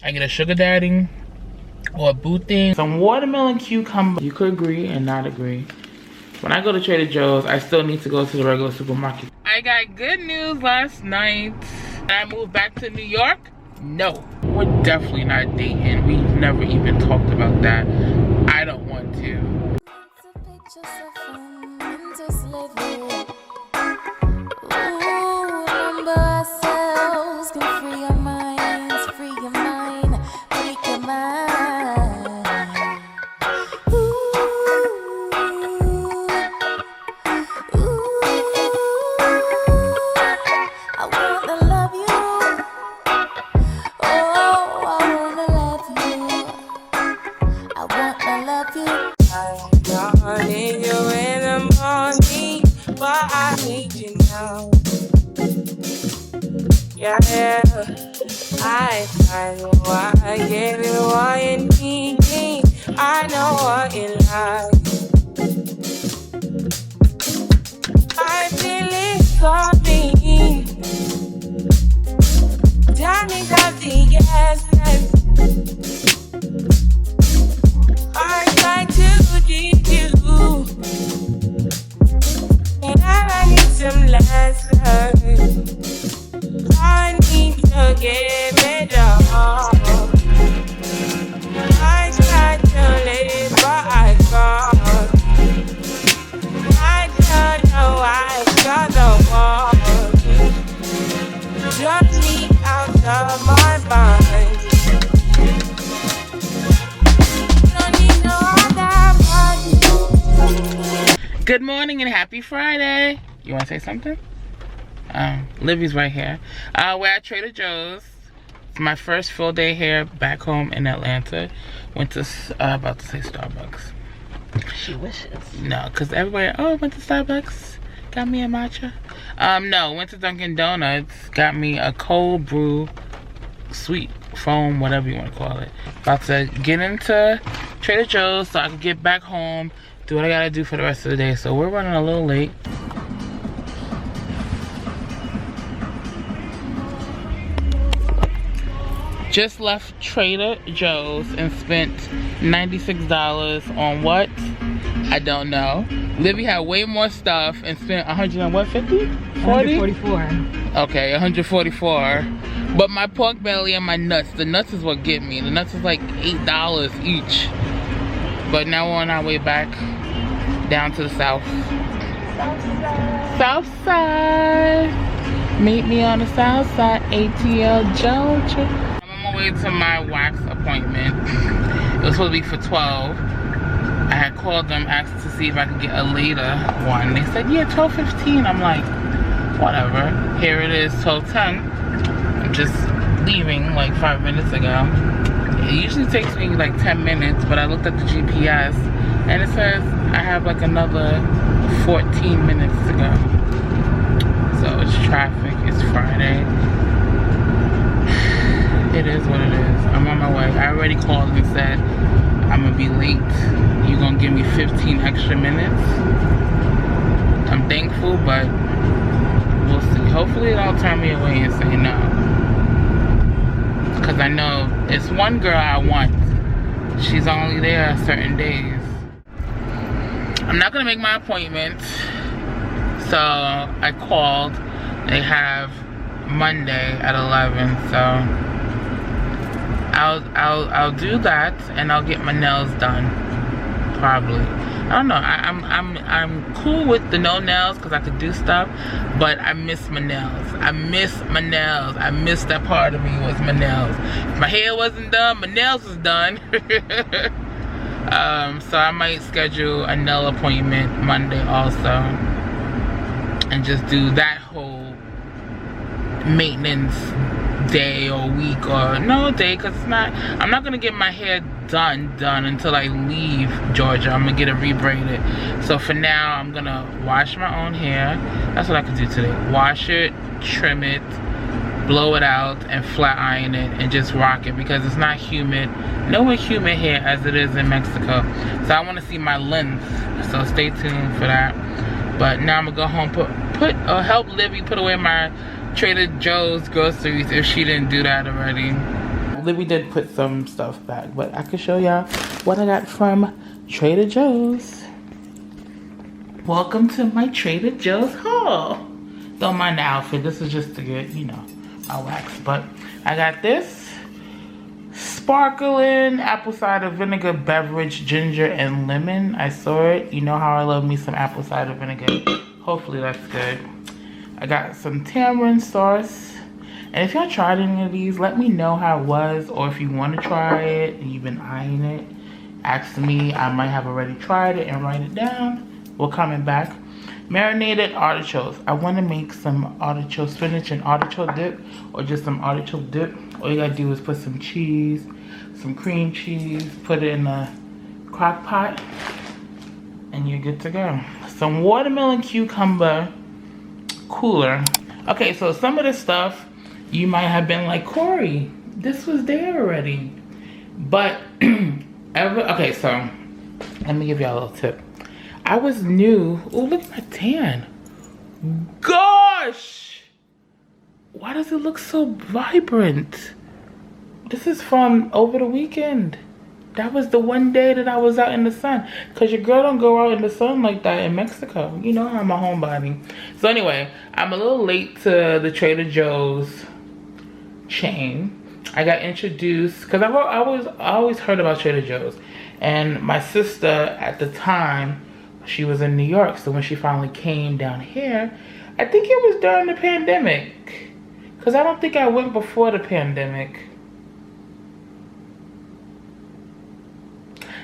I get a sugar daddy or a boo thing. Some watermelon cucumber. You could agree and not agree. When I go to Trader Joe's, I still need to go to the regular supermarket. I got good news last night. I moved back to New York. No, we're definitely not dating. We've never even talked about that. I don't want to. Yeah, I know why I gave you what you need. I know what you like. I feel it coming. Johnny got the essence. I try to teach you, and I need some lessons. I need to give it up. I tried to live, but I can't. I don't know why I got the wall. Just me out of my mind. Don't need no other. Good morning and happy Friday. You want to say something? Livy's right here. We're at Trader Joe's. It's my first full day here back home in Atlanta. Went to, about to say Starbucks. She wishes. No, because everybody, oh, went to Starbucks. Got me a matcha. No, went to Dunkin' Donuts. Got me a cold brew, sweet foam, whatever you want to call it. About to get into Trader Joe's so I can get back home, do what I gotta do for the rest of the day. So we're running a little late. Just left Trader Joe's and spent $96 on what? I don't know. Livy had way more stuff and spent 150? 144. Okay, 144. But my pork belly and my nuts, the nuts is what get me. The nuts is like $8 each. But now we're on our way back down to the south. South side. Meet me on the south side, ATL, Georgia. Way to my wax appointment. It was supposed to be for 12. I had called them, asked to see if I could get a later one. They said, yeah, 12:15. I'm like, whatever. Here it is, 12:10. I'm just leaving like 5 minutes ago. It usually takes me like 10 minutes, but I looked at the GPS and it says I have like another 14 minutes to go. So it's traffic, it's Friday. It is what it is. I'm on my way. I already called and said I'm gonna be late. You're gonna give me 15 extra minutes. I'm thankful, but we'll see. Hopefully it don't turn me away and say no. Because I know it's one girl I want. She's only there certain days. I'm not gonna make my appointment. So I called. They have Monday at 11, so I'll do that and I'll get my nails done. Probably. I don't know. I'm cool with the no nails because I could do stuff, but I miss my nails. I miss my nails. I miss that part of me was my nails. If my hair wasn't done, my nails was done. So I might schedule a nail appointment Monday also, and just do that whole maintenance day or week, or no day, because it's not, I'm not gonna get my hair done until I leave Georgia. I'm gonna get it rebraided. So for now I'm gonna wash my own hair. That's what I could do today. Wash it, trim it, blow it out, and flat iron it and just rock it, because it's not humid, nowhere humid here as it is in Mexico. So I want to see my length, so stay tuned for that. But now I'm gonna go home, help Livy put away my Trader Joe's groceries if she didn't do that already. Libby did put some stuff back, but I could show y'all what I got from Trader Joe's. Welcome to my Trader Joe's haul. Don't mind the outfit. This is just to get, you know, my wax. But I got this sparkling apple cider vinegar beverage, ginger and lemon. I saw it. You know how I love me some apple cider vinegar. Hopefully that's good. I got some tamarind sauce. And if y'all tried any of these, let me know how it was. Or if you want to try it and you've been eyeing it, ask me. I might have already tried it and write it down. We're coming back. Marinated artichokes. I want to make some artichoke spinach and artichoke dip, or just some artichoke dip. All you gotta do is put some cheese, some cream cheese, put it in a crock pot, and you're good to go. Some watermelon cucumber cooler. Okay, so some of this stuff you might have been like, Cory, this was there already. But okay, so let me give y'all a little tip. I was new. Oh, look at my tan. Gosh! Why does it look so vibrant? This is from over the weekend. That was the one day that I was out in the sun. Because your girl don't go out in the sun like that in Mexico. You know I'm a homebody. So anyway, I'm a little late to the Trader Joe's chain. I got introduced, because I always heard about Trader Joe's. And my sister at the time, she was in New York, so when she finally came down here, I think it was during the pandemic. Because I don't think I went before the pandemic.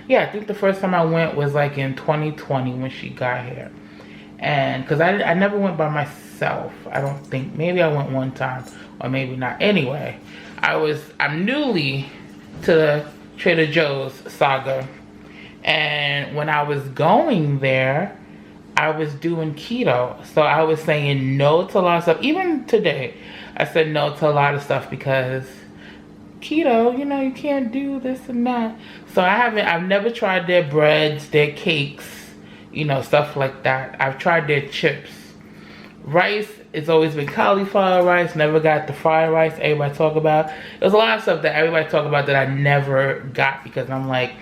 Yeah, I think the first time I went was like in 2020 when she got here. And because I never went by myself, I don't think. Maybe I went one time, or maybe not. Anyway, I'm newly to the Trader Joe's saga. And when I was going there, I was doing keto. So I was saying no to a lot of stuff. Even today, I said no to a lot of stuff because keto, you know, you can't do this and that. So I've never tried their breads, their cakes, you know, stuff like that. I've tried their chips. Rice, it's always been cauliflower rice. Never got the fried rice everybody talk about. There's a lot of stuff that everybody talk about that I never got because I'm like,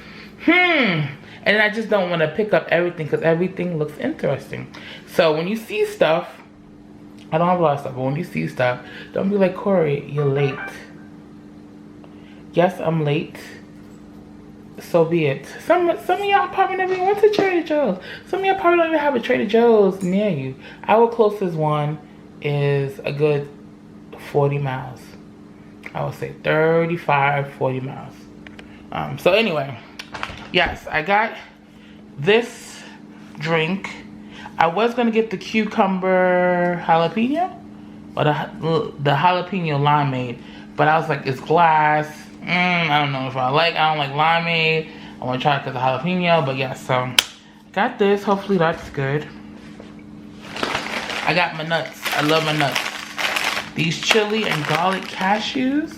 and I just don't want to pick up everything because everything looks interesting. So when you see stuff, I don't have a lot of stuff, but when you see stuff, don't be like, Cory, you're late. Yes, I'm late. So be it. Some of y'all probably never even went to Trader Joe's. Some of y'all probably don't even have a Trader Joe's near you. Our closest one is a good 40 miles. I would say 35, 40 miles. So anyway. Yes, I got this drink. I was gonna get the cucumber jalapeno, or the jalapeno limeade, but I was like, it's glass. I don't know if I don't like limeade. I want to try it because of jalapeno, but yeah. So got this. Hopefully that's good. I got my nuts. I love my nuts. These chili and garlic cashews.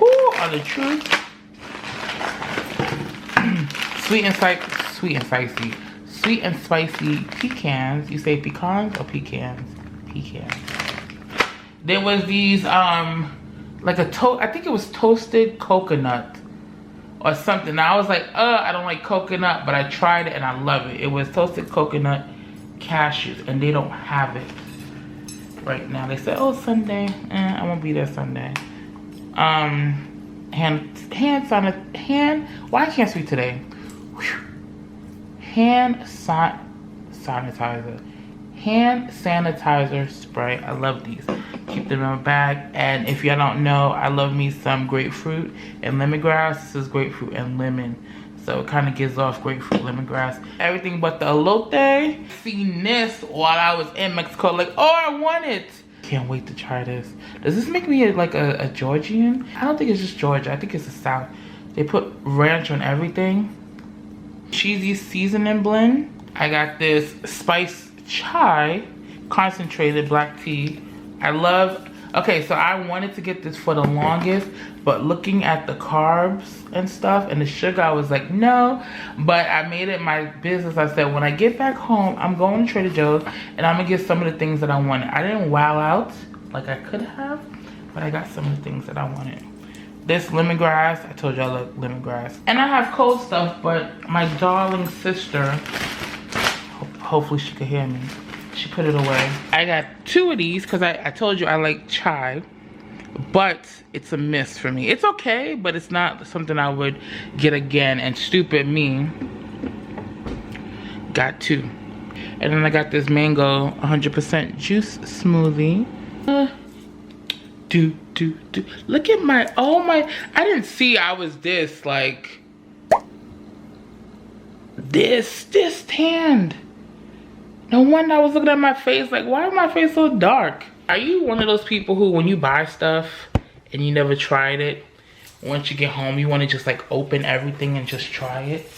Whoo, are the truth. Sweet and spicy pecans. You say pecans or pecans? Pecans. There was these like I think it was toasted coconut or something. Now I was like, I don't like coconut, but I tried it and I love it. It was toasted coconut cashews, and they don't have it right now. They said, oh, Sunday. I won't be there Sunday. Why I can't speak today? Hand sanitizer spray. I love these. Keep them in my bag. And if y'all don't know, I love me some grapefruit and lemongrass. This is grapefruit and lemon, so it kind of gives off grapefruit, lemongrass, everything but the elote. Seen this while I was in Mexico, like, oh, I want it. Can't wait to try this. Does this make me like a Georgian? I don't think it's just Georgia. I think it's the South. They put ranch on everything. Cheesy seasoning blend. I got this spice chai concentrated black tea. I love, okay, so I wanted to get this for the longest, but looking at the carbs and stuff and the sugar, I was like, no. But I made it my business. I said, when I get back home, I'm going to Trader Joe's and I'm gonna get some of the things that I wanted. I didn't wow out like I could have, but I got some of the things that I wanted. this lemongrass. I told you I like lemongrass. And I have cold stuff, but my darling sister, hopefully she could hear me, she put it away. I got 2 of these because I told you I like chai, but it's a miss for me. It's okay, but it's not something I would get again, and stupid me got 2. And then I got this mango 100% juice smoothie. Look at my, oh my, I didn't see I was this, like, this tanned. No wonder I was looking at my face like, why is my face so dark? Are you one of those people who, when you buy stuff and you never tried it, once you get home you want to just like open everything and just try it?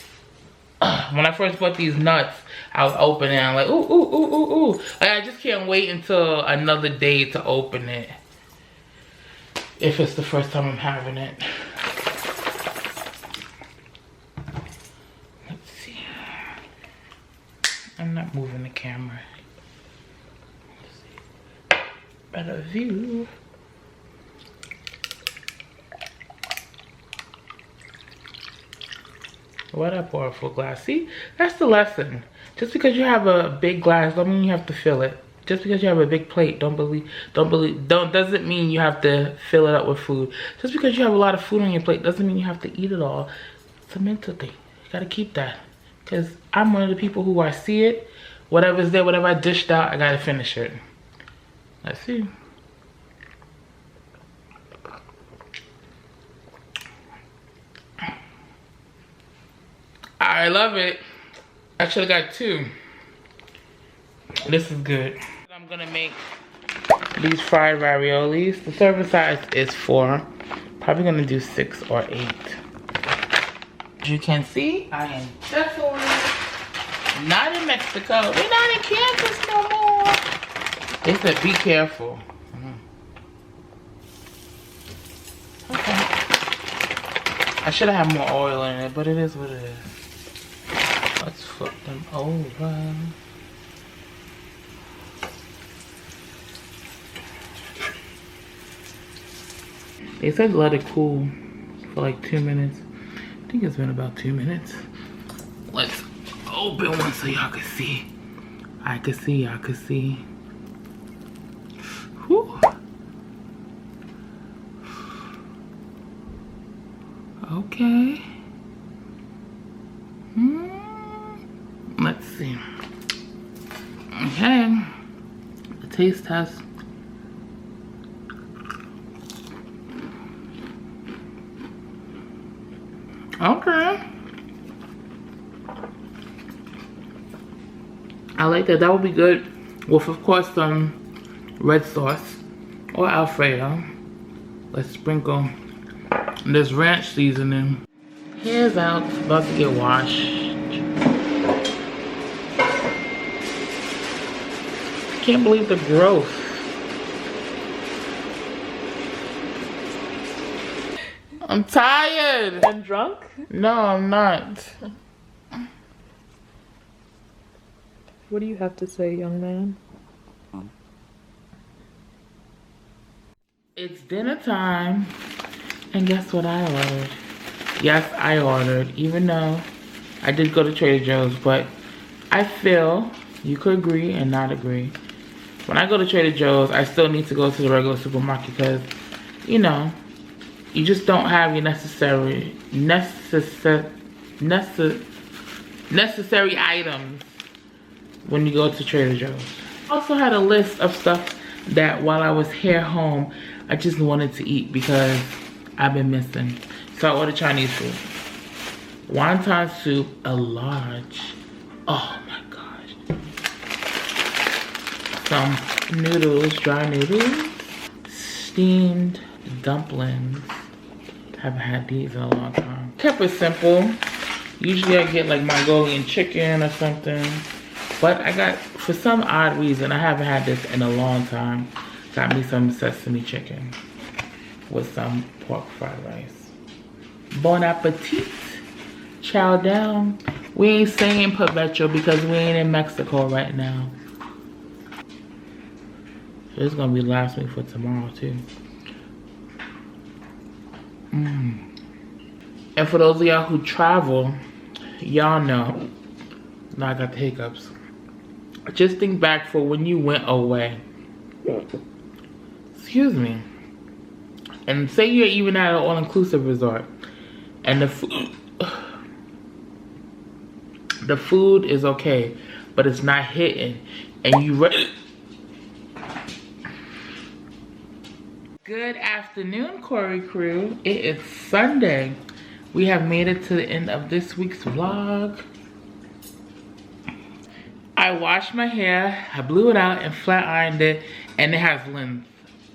When I first bought these nuts, I was opening and I'm like, ooh. Like, I just can't wait until another day to open it. If it's the first time I'm having it. Let's see. I'm not moving the camera. Let's see. Better view. What I pour a full glass. See, that's the lesson. Just because you have a big glass don't mean you have to fill it. Just because you have a big plate doesn't mean you have to fill it up with food. Just because you have a lot of food on your plate doesn't mean you have to eat it all. It's a mental thing. You gotta keep that. Because I'm one of the people who, I see it, whatever's there, whatever I dished out, I gotta finish it. Let's see. I love it. I should have got 2. This is good. I'm gonna make these fried raviolis. The serving size is 4. Probably gonna do 6 or 8. As you can see, I am definitely not in Mexico. We're not in Kansas no more. They said be careful. Okay. I should have had more oil in it, but it is what it is. Let's flip them over. They said let it cool for like 2 minutes. I think it's been about 2 minutes. Let's open one so y'all can see. I can see, y'all can see. Whew. Okay. Let's see. Okay. The taste test. Okay. I like that. That would be good with, of course, some red sauce or Alfredo. Let's sprinkle this ranch seasoning. Hair's out, about to get washed. Can't believe the growth. I'm tired. And drunk? No, I'm not. What do you have to say, young man? It's dinner time. And guess what I ordered? Yes, I ordered, even though I did go to Trader Joe's, but I feel you could agree and not agree. When I go to Trader Joe's, I still need to go to the regular supermarket because, you know, you just don't have your necessary items when you go to Trader Joe's. I also had a list of stuff that while I was here home, I just wanted to eat because I've been missing. So I ordered Chinese food. Wonton soup, a large. Oh my gosh. Some noodles, dry noodles. Steamed dumplings. Haven't had these in a long time. Kept it simple. Usually I get like Mongolian chicken or something. But I got, for some odd reason, I haven't had this in a long time. Got me some sesame chicken with some pork fried rice. Bon appetit. Chow down. We ain't saying provecho because we ain't in Mexico right now. This is gonna be last week for tomorrow too. And for those of y'all who travel, y'all know, now I got the hiccups. Just think back for when you went away. Excuse me. And say you're even at an all-inclusive resort. And the food is okay, but it's not hitting. And you Good afternoon, Cory crew. It is Sunday. We have made it to the end of this week's vlog. I washed my hair, I blew it out and flat ironed it, and it has length.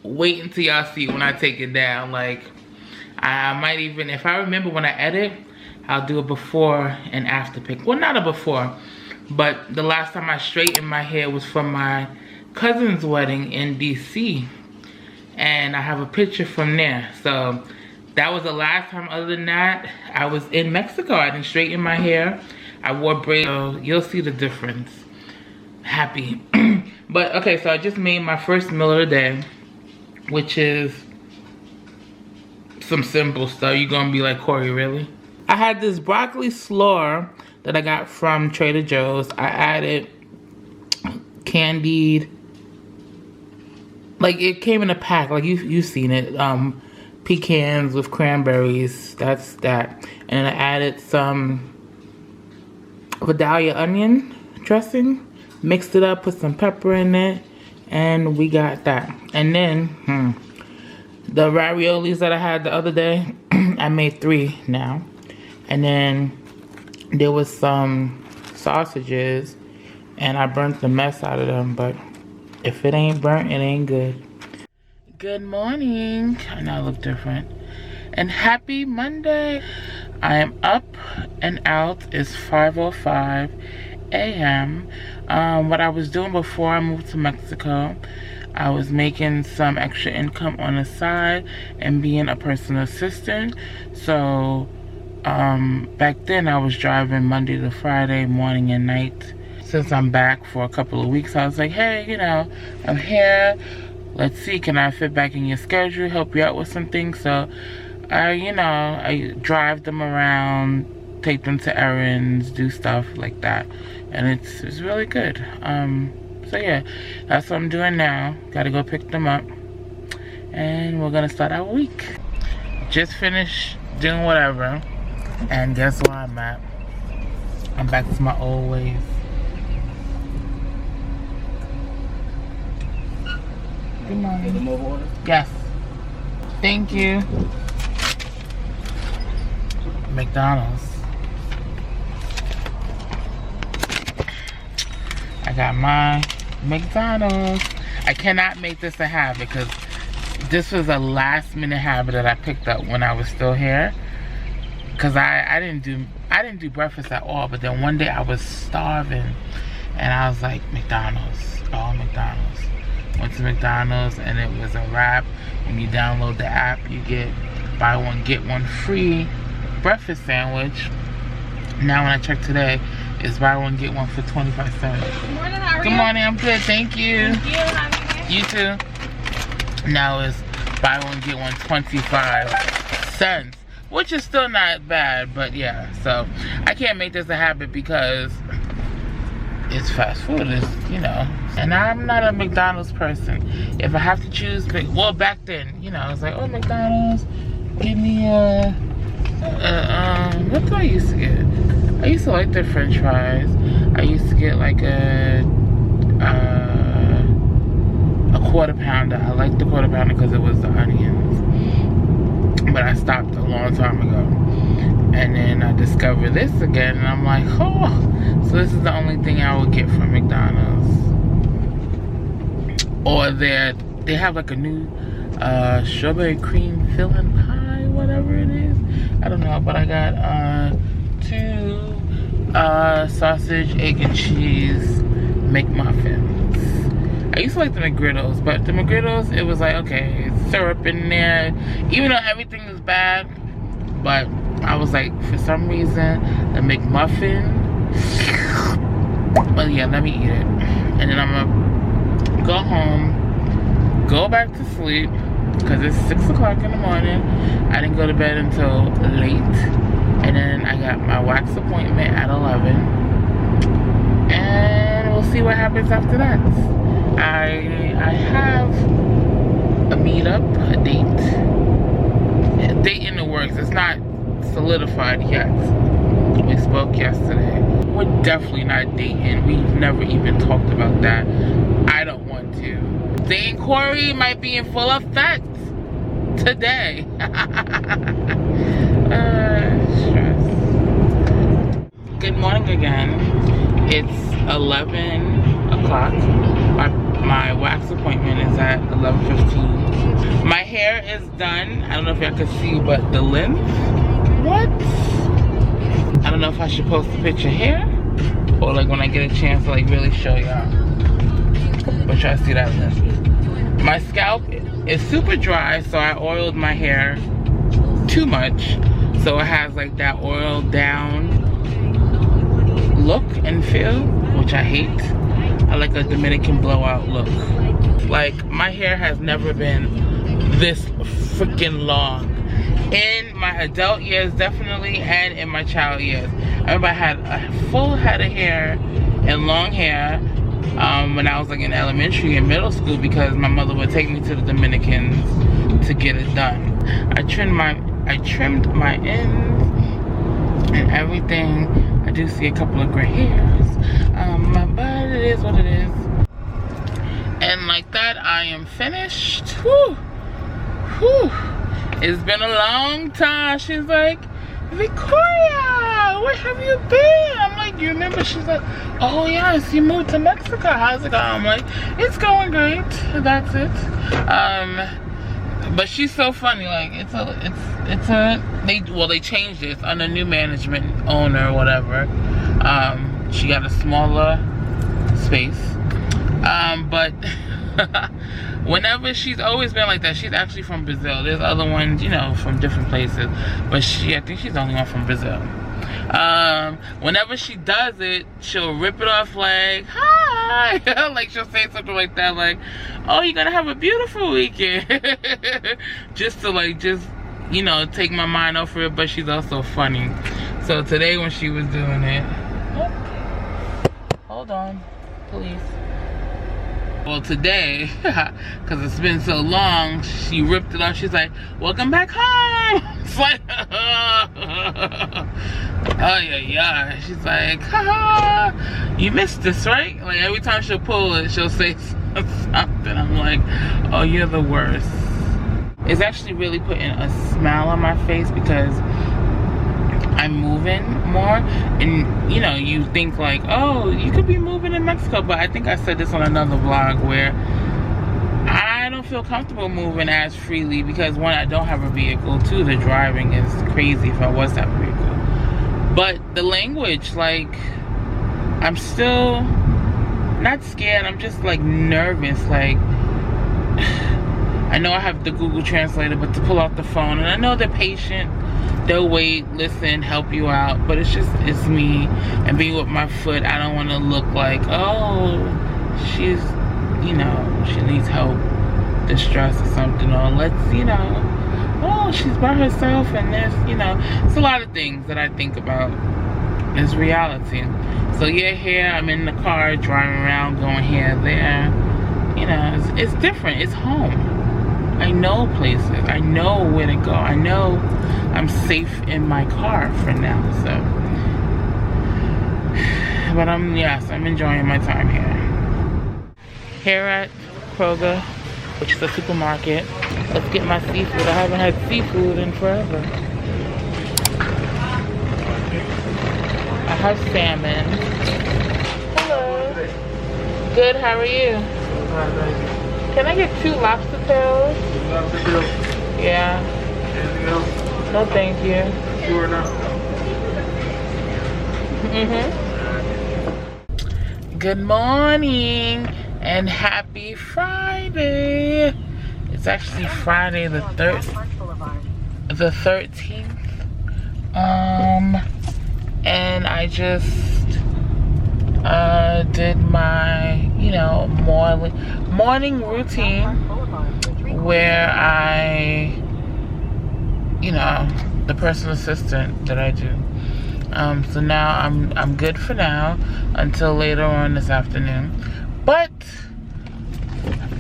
Wait until y'all see when I take it down. Like, I might even, if I remember when I edit, I'll do a before and after pic. Well, not a before, but the last time I straightened my hair was from my cousin's wedding in DC. And I have a picture from there. So that was the last time. Other than that, I was in Mexico. I didn't straighten my hair. I wore braids. So you'll see the difference. Happy. But okay, so I just made my first meal of the day, which is some simple stuff. You're gonna be like, Cory, really? I had this broccoli slaw that I got from Trader Joe's. I added candied, like it came in a pack, like you've seen it. Pecans with cranberries, that's that. And I added some Vidalia onion dressing, mixed it up, put some pepper in it, and we got that. And then the raviolis that I had the other day, I made 3 now. And then there was some sausages, and I burnt the mess out of them, but if it ain't burnt, it ain't good. Good morning. I know I look different. And happy Monday. I am up and out. It's 5:05 a.m. What I was doing before I moved to Mexico, I was making some extra income on the side and being a personal assistant. So back then I was driving Monday to Friday, morning and night. Since I'm back for a couple of weeks, I was like, hey, you know, I'm here. Let's see, can I fit back in your schedule, help you out with some things? So, I drive them around, take them to errands, do stuff like that. And it's really good. So yeah, that's what I'm doing now. Gotta go pick them up. And we're gonna start our week. Just finished doing whatever. And guess where I'm at? I'm back to my old ways. Good morning. The mobile order? Yes. Thank you. McDonald's. I got my McDonald's. I cannot make this a habit because this was a last minute habit that I picked up when I was still here. Cause I didn't do breakfast at all, but then one day I was starving and I was like, McDonald's. Oh, McDonald's. Went to McDonald's and it was a wrap. When you download the app, you get buy one get one free breakfast sandwich. Now when I check today, it's buy one get one for 25 cents. Good morning, how are you? Good morning, I'm good, thank you. Thank you, have a You too. Now it's buy one get one 25 cents, which is still not bad, but yeah. So I can't make this a habit because it's fast food, it's, and I'm not a McDonald's person. If I have to choose, well, back then, I was like, oh, McDonald's, give me what do I used to get? I used to like their french fries. I used to get like a quarter pounder. I liked the quarter pounder because it was the onions. But I stopped a long time ago. And then I discovered this again, and I'm like, oh, so this is the only thing I would get from McDonald's. Or they have like a new strawberry cream filling pie, whatever it is. I don't know, but I got 2 sausage, egg, and cheese McMuffins. I used to like the McGriddles, but the McGriddles, it was like, okay, syrup in there. Even though everything is bad, but I was like, for some reason, the McMuffin, well, yeah, let me eat it. And then I'm gonna go home, go back to sleep, because it's 6 o'clock in the morning. I didn't go to bed until late, and then I got my wax appointment at 11, and we'll see what happens after that. I have a meetup, a date in the works. It's not solidified yet. We spoke yesterday. We're definitely not dating. We've never even talked about that. I don't want to. Dating Cory might be in full effect today. Stress. Good morning again. It's 11 o'clock. My wax appointment is at 11:15. My hair is done. I don't know if y'all can see, but the length. What? I don't know if I should post a picture here or like when I get a chance to like really show y'all. But try to see that length. My scalp is super dry, so I oiled my hair too much, so it has like that oiled down look and feel, which I hate. I like a Dominican blowout look. Like, my hair has never been this freaking long. In my adult years, definitely, and in my child years. I remember I had a full head of hair and long hair when I was like in elementary and middle school, because my mother would take me to the Dominicans to get it done. I trimmed my ends and everything. I do see a couple of gray hairs, but it is what it is. And like that, I am finished. Whew. Whew. It's been a long time. She's like, Victoria, where have you been? I'm like, you remember? She's like, oh yes, you moved to Mexico. How's it going? I'm like, it's going great. That's it. But she's so funny. Like, they changed it. It's under new management, owner, or whatever. She got a smaller space. But whenever, she's always been like that. She's actually from Brazil. There's other ones, you know, from different places, but I think she's the only one from Brazil. Whenever she does it, she'll rip it off like, hi. Like, she'll say something like that, like, oh, you're gonna have a beautiful weekend. just to like, you know, take my mind off of it. But she's also funny. So today when she was doing it, hold on, please. Well, today, because it's been so long, she ripped it off. She's like, welcome back home. It's like, oh yeah. She's like, haha, you missed this, right? Like, every time she'll pull it, she'll say something. I'm like, oh, you're the worst. It's actually really putting a smile on my face because I'm moving more. And you know, you think like, oh, you could be moving in Mexico, but I think I said this on another vlog where I don't feel comfortable moving as freely because, one, I don't have a vehicle. Two, the driving is crazy if I was to have a vehicle. But the language, like, I'm still not scared. I'm just like nervous. Like, I know I have the Google Translator, but to pull out the phone, and I know they're patient. They'll wait, listen, help you out, but it's me and being with my foot. I don't want to look like, oh, she's, you know, she needs help, distress or something, or let's, you know, oh, she's by herself and this, you know. It's a lot of things that I think about. It's reality. So yeah, here I'm in the car driving around, going here, there. You know, it's different. It's home. I know places. I know where to go. I know I'm safe in my car for now, so. But I'm enjoying my time here. Here at Kroger, which is a supermarket. Let's get my seafood. I haven't had seafood in forever. I have salmon. Hello. Good, how are you? Can I get 2 lobster tails? Lobster tails? Yeah. Anything else? No, thank you. Sure enough. Good morning and happy Friday. It's actually Friday the 13th. And I just did my, you know, morning routine. where I, you know, the personal assistant that I do. So now I'm good for now until later on this afternoon. But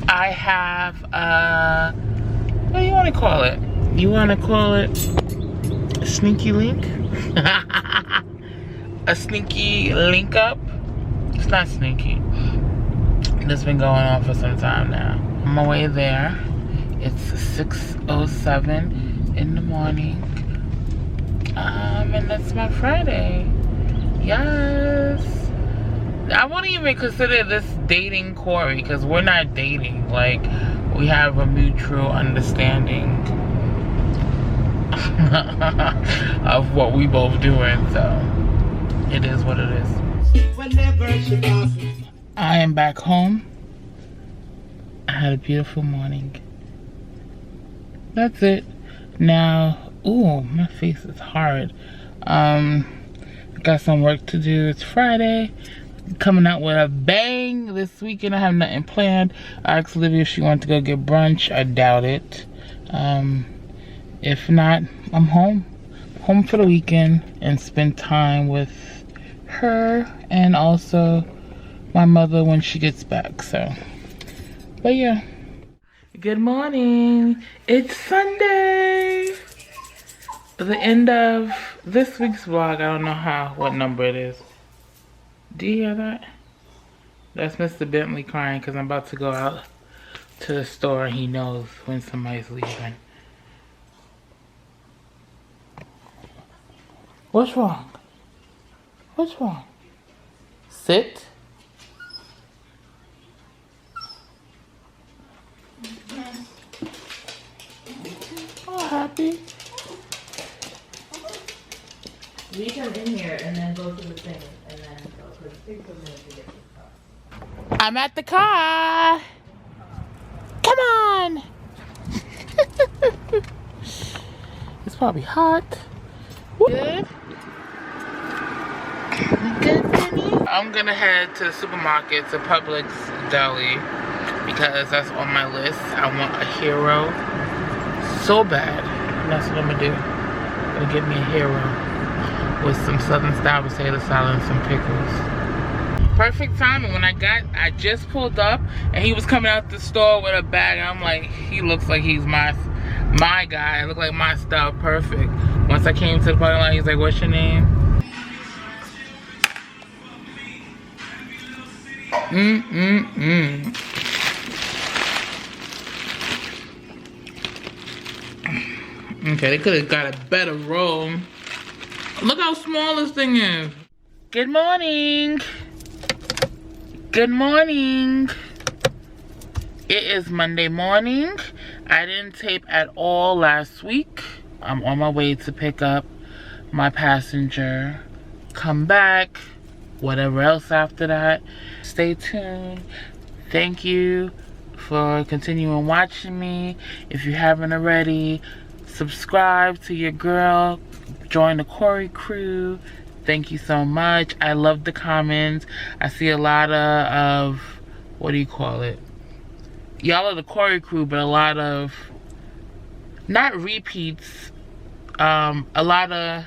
I have what do you want to call it? You want to call it a sneaky link? A sneaky link up? It's not sneaky. It's been going on for some time now. On my way there. It's 6:07 in the morning. And that's my Friday. Yes. I won't even consider this dating Cory because we're not dating. Like, we have a mutual understanding of what we both doing, so it is what it is. I am back home. I had a beautiful morning. That's it. Now, ooh, my face is hard. Got some work to do. It's Friday. Coming out with a bang this weekend. I have nothing planned. I asked Olivia if she wanted to go get brunch. I doubt it. If not, I'm home. Home for the weekend and spend time with her and also my mother when she gets back. So, but yeah. Good morning. It's Sunday. The end of this week's vlog. I don't know what number it is. Do you hear that? That's Mr. Bentley crying because I'm about to go out to the store and he knows when somebody's leaving. What's wrong? What's wrong? Sit. Oh, happy. We come in here and then go to the thing and then go. Because it takes a minute to get to the car. I'm at the car. Come on. It's probably hot. Good. Good, Penny. I'm gonna head to the supermarket, to Publix Deli, because that's on my list. I want a hero so bad. And that's what I'm gonna do. I'm gonna get me a hero with some Southern style potato salad and some pickles. Perfect timing. When I just pulled up and he was coming out the store with a bag. And I'm like, he looks like he's my guy. I look like my style. Perfect. Once I came to the parking lot, he's like, what's your name? Okay, they could have got a better roll. Look how small this thing is. Good morning. Good morning. It is Monday morning. I didn't tape at all last week. I'm on my way to pick up my passenger, come back, whatever else after that. Stay tuned. Thank you for continuing watching me. If you haven't already, subscribe to your girl. Join the Cory crew. Thank you so much. I love the comments. I see a lot of what do you call it? Y'all are the Cory crew, but a lot of, not repeats, a lot of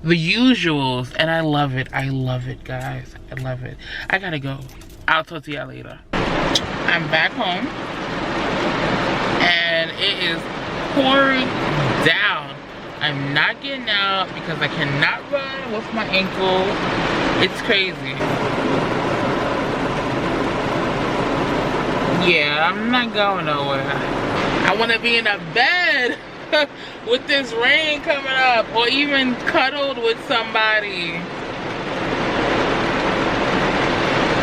the usuals, and I love it. I love it, guys. I love it. I gotta go. I'll talk to y'all later. I'm back home, and it is pouring down. I'm not getting out because I cannot run with my ankle. It's crazy. Yeah, I'm not going nowhere. I want to be in a bed with this rain coming up, or even cuddled with somebody.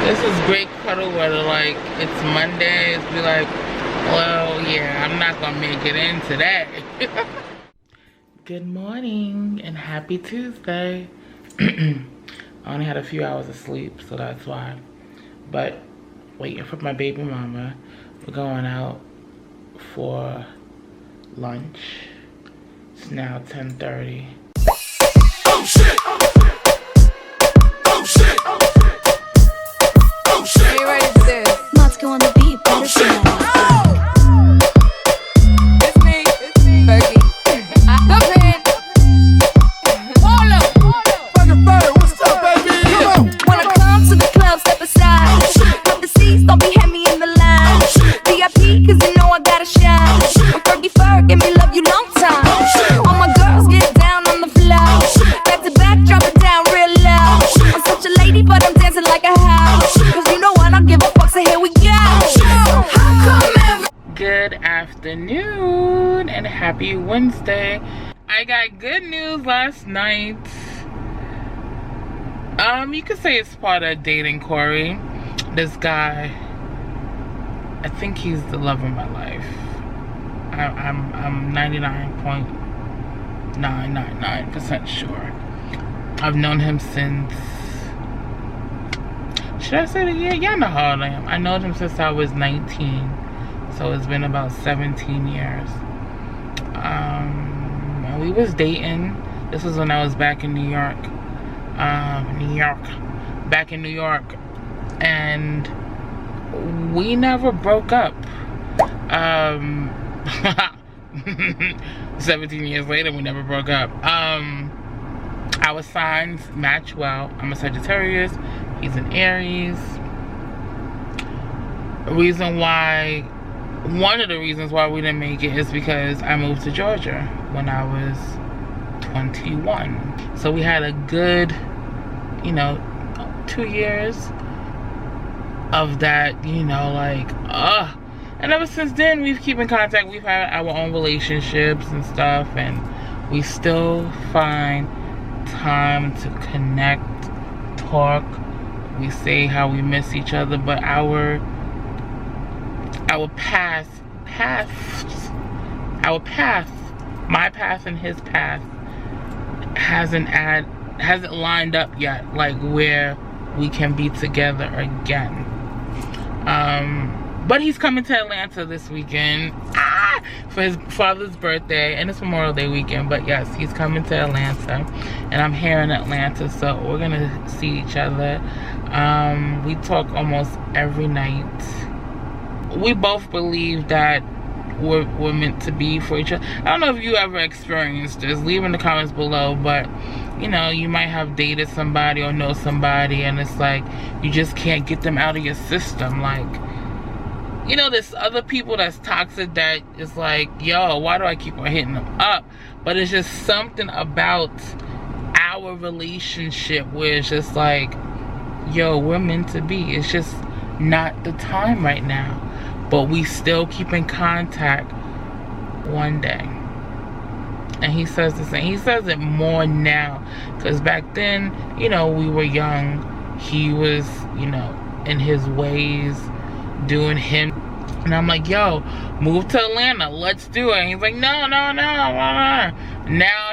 This is great cuddle weather. Like, it's Monday. It's be like, well, yeah, I'm not gonna make it in today. Good morning and happy Tuesday. I only had a few hours of sleep, so that's why. But waiting for my baby mama. We're going out for lunch. It's now 10:30. Oh shit! Oh shit! Oh shit! Are you ready for this? Let's go on the beat. Oh shit! happy Wednesday. I got good news last night. You could say it's part of Dating Cory. This guy, I think he's the love of my life. I'm 99.999% sure. I've known him since, should I say the year? Y'all know how old I am. I known him since I was 19. So it's been about 17 years. And we was dating. This was when I was back in New York. Back in New York. And we never broke up. 17 years later, we never broke up. Our signs match well. I'm a Sagittarius. He's an Aries. One of the reasons why we didn't make it is because I moved to Georgia when I was 21. So we had a good, 2 years of that, and ever since then we've kept in contact. We've had our own relationships and stuff, and we still find time to connect, talk. We say how we miss each other, but our path, my path and his path hasn't lined up yet, like where we can be together again. But he's coming to Atlanta this weekend for his father's birthday, and it's Memorial Day weekend. But yes, he's coming to Atlanta, and I'm here in Atlanta, so we're gonna see each other. We talk almost every night. We both believe that we're meant to be for each other. I don't know if you ever experienced this. Leave in the comments below. But you might have dated somebody or know somebody, and it's like you just can't get them out of your system. Like, there's other people that's toxic that is like, yo, why do I keep on hitting them up? But it's just something about our relationship where it's just like, yo, we're meant to be. It's just not the time right now. But we still keep in contact one day. And he says the same. He says it more now. Because back then, we were young. He was, in his ways, doing him. And I'm like, yo, move to Atlanta. Let's do it. And he's like, no. Now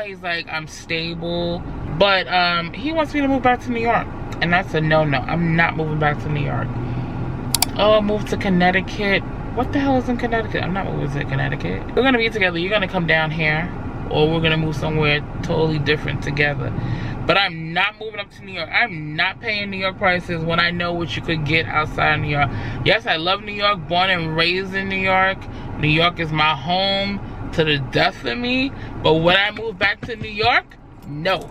he's like, I'm stable. But he wants me to move back to New York. And that's a no. I'm not moving back to New York. Oh, move to Connecticut. What the hell is in Connecticut? I'm not moving to Connecticut. We're gonna be together. You're gonna come down here, or we're gonna move somewhere totally different together. But I'm not moving up to New York. I'm not paying New York prices when I know what you could get outside of New York. Yes, I love New York, born and raised in New York. New York is my home to the death of me. But when I move back to New York, no.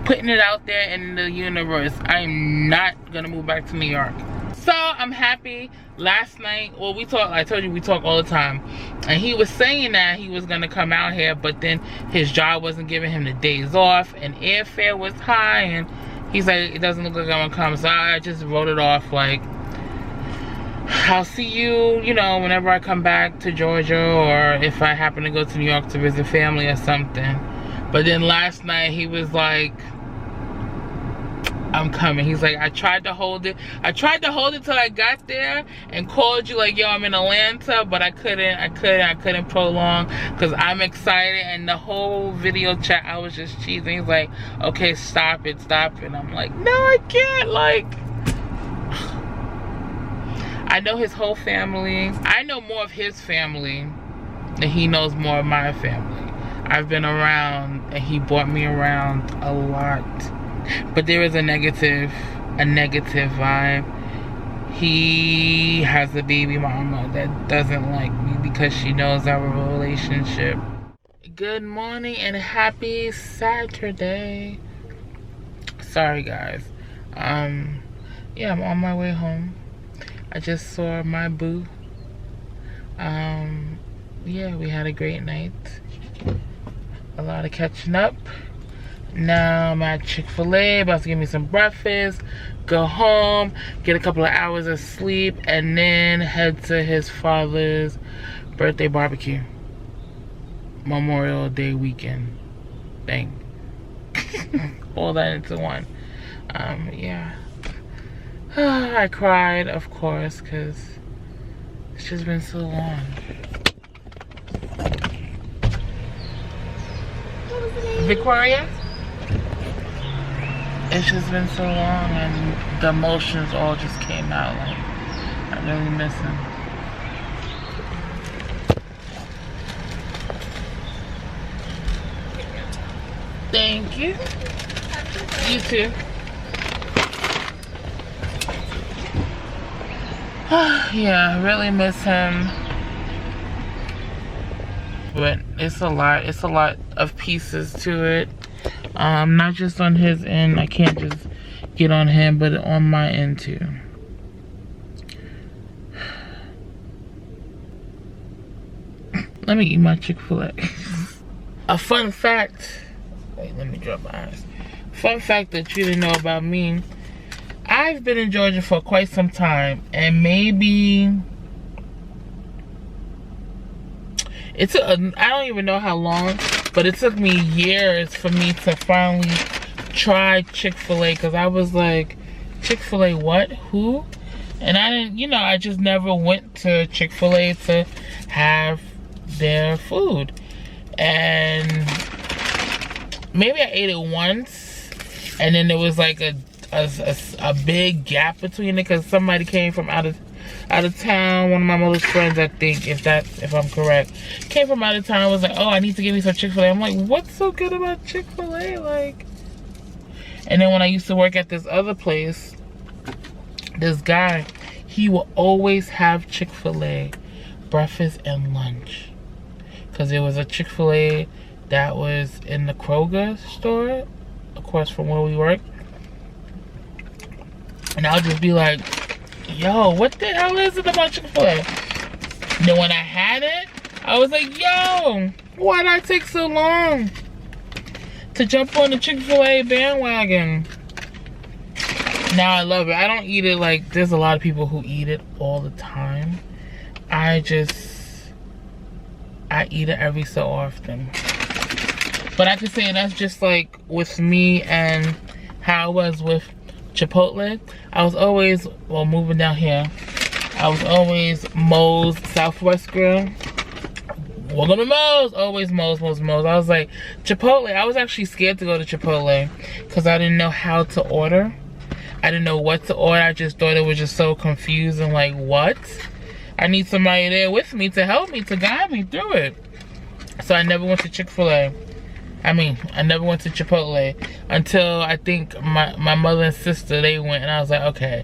Putting it out there in the universe, I'm not gonna move back to New York. So I'm happy. Last night, well, we talk. I told you we talk all the time, and he was saying that he was gonna come out here, but then his job wasn't giving him the days off, and airfare was high, and he's like, it doesn't look like I'm gonna come. So I just wrote it off, like, I'll see you, whenever I come back to Georgia, or if I happen to go to New York to visit family or something. But then last night he was like, I'm coming. He's like, I tried to hold it till I got there and called you like, yo, I'm in Atlanta, but I couldn't prolong because I'm excited. And the whole video chat, I was just cheesing. He's like, okay, stop it. I'm like, no, I can't. Like, I know his whole family. I know more of his family than he knows more of my family. I've been around, and he brought me around a lot. But there is a negative vibe. He has a baby mama that doesn't like me because she knows our relationship. Good morning and happy Saturday. Sorry guys. Yeah, I'm on my way home. I just saw my boo. Yeah, we had a great night. A lot of catching up. Now I'm at Chick-fil-A, about to give me some breakfast, go home, get a couple of hours of sleep, and then head to his father's birthday barbecue. Memorial Day weekend thing. All that into one. Yeah. I cried, of course, because it's just been so long. Victoria? It's just been so long, and the emotions all just came out. Like, I really miss him. Thank you. You too. Yeah, I really miss him. But it's a lot of pieces to it. Not just on his end. I can't just get on him, but on my end too. Let me eat my Chick-fil-A. A fun fact. Wait, let me drop my eyes. Fun fact that you didn't know about me. I've been in Georgia for quite some time, and maybe I don't even know how long, but it took me years for me to finally try Chick-fil-A, because I was like, Chick-fil-A what? Who? And I didn't, you know, I just never went to Chick-fil-A to have their food. And maybe I ate it once, and then there was like a big gap between it, because somebody came from out of town. One of my mother's friends, I think, if I'm correct, came from out of town. Was like, oh, I need to get me some Chick-fil-A. I'm like, what's so good about Chick-fil-A? Like, and then when I used to work at this other place, this guy, he will always have Chick-fil-A breakfast and lunch, because there was a Chick-fil-A that was in the Kroger store across from where we work. And I'll just be like, yo, what the hell is it about Chick-fil-A? Then when I had it, I was like, yo, why did I take so long to jump on the Chick-fil-A bandwagon? Now I love it. I don't eat it like, there's a lot of people who eat it all the time. I eat it every so often. But I could say that's just like with me and how I was with Chipotle. I was always, well, moving down here, I was always Moe's Southwest Grill. Welcome to Moe's. Always Moe's. I was like, Chipotle. I was actually scared to go to Chipotle because I didn't know how to order. I didn't know what to order. I just thought it was just so confusing. Like, what? I need somebody there with me to help me, to guide me through it. So I never went to Chick-fil-A. I mean, I never went to Chipotle until I think my mother and sister, they went, and I was like, okay,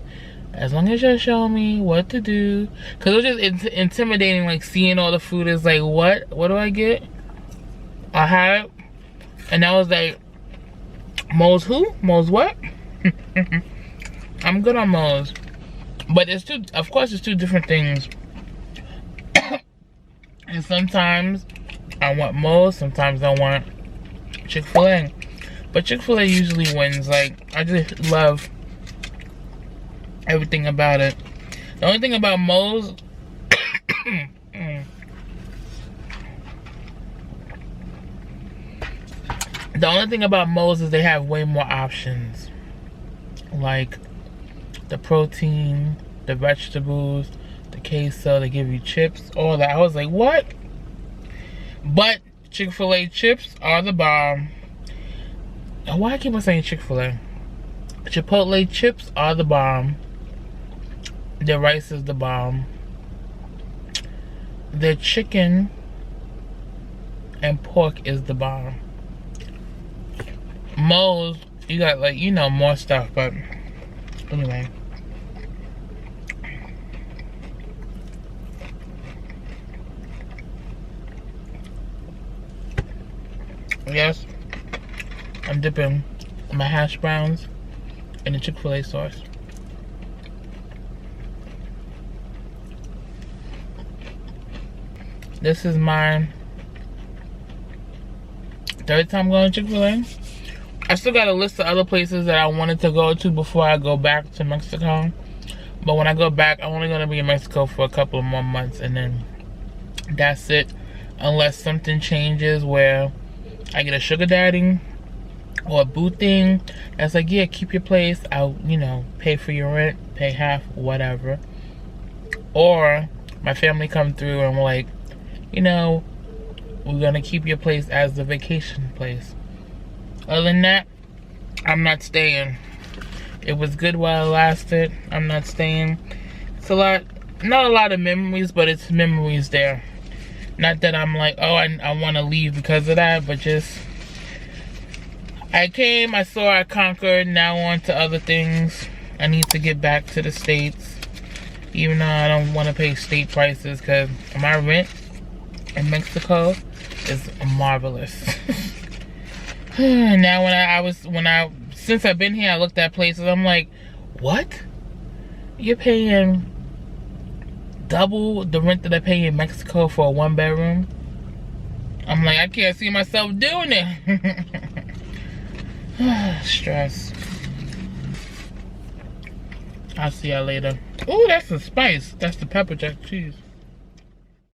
as long as y'all show me what to do. Because it was just intimidating, like, seeing all the food is like, what do I get? I had it, and I was like, Moe's who? Moe's what? I'm good on Moe's. But it's two, of course, it's two different things. And sometimes I want Moe's, sometimes I want Chick-fil-A. But Chick-fil-A usually wins. Like, I just love everything about it. The only thing about Moe's the only thing about Moe's is they have way more options. Like the protein, the vegetables, the queso, they give you chips, all that. I was like, what? But Chick-fil-A chips are the bomb. And why I keep on saying Chick-fil-A? Chipotle chips are the bomb. Their rice is the bomb. Their chicken and pork is the bomb. Moe's, you got, like, you know, more stuff, but anyway. Yes, I'm dipping my hash browns in the Chick-fil-A sauce. This is my third time going to Chick-fil-A. I still got a list of other places that I wanted to go to before I go back to Mexico. But when I go back, I'm only going to be in Mexico for a couple of more months, and then that's it unless something changes where I get a sugar daddy or a boo thing that's like, yeah, keep your place, I'll, you know, pay for your rent, pay half, whatever. Or my family come through and we're like, you know, we're gonna keep your place as the vacation place. Other than that, I'm not staying. It was good while it lasted. I'm not staying. It's a lot, not a lot of memories, but it's memories there. Not that I'm like, oh, I want to leave because of that, but just, I came, I saw, I conquered, now on to other things. I need to get back to the States, even though I don't want to pay state prices, because my rent in Mexico is marvelous. Now since I've been here, I looked at places, I'm like, what? You're paying double the rent that I pay in Mexico for a 1-bedroom? I'm like, I can't see myself doing it. Stress. I'll see y'all later. Ooh, that's the spice. That's the pepper jack cheese.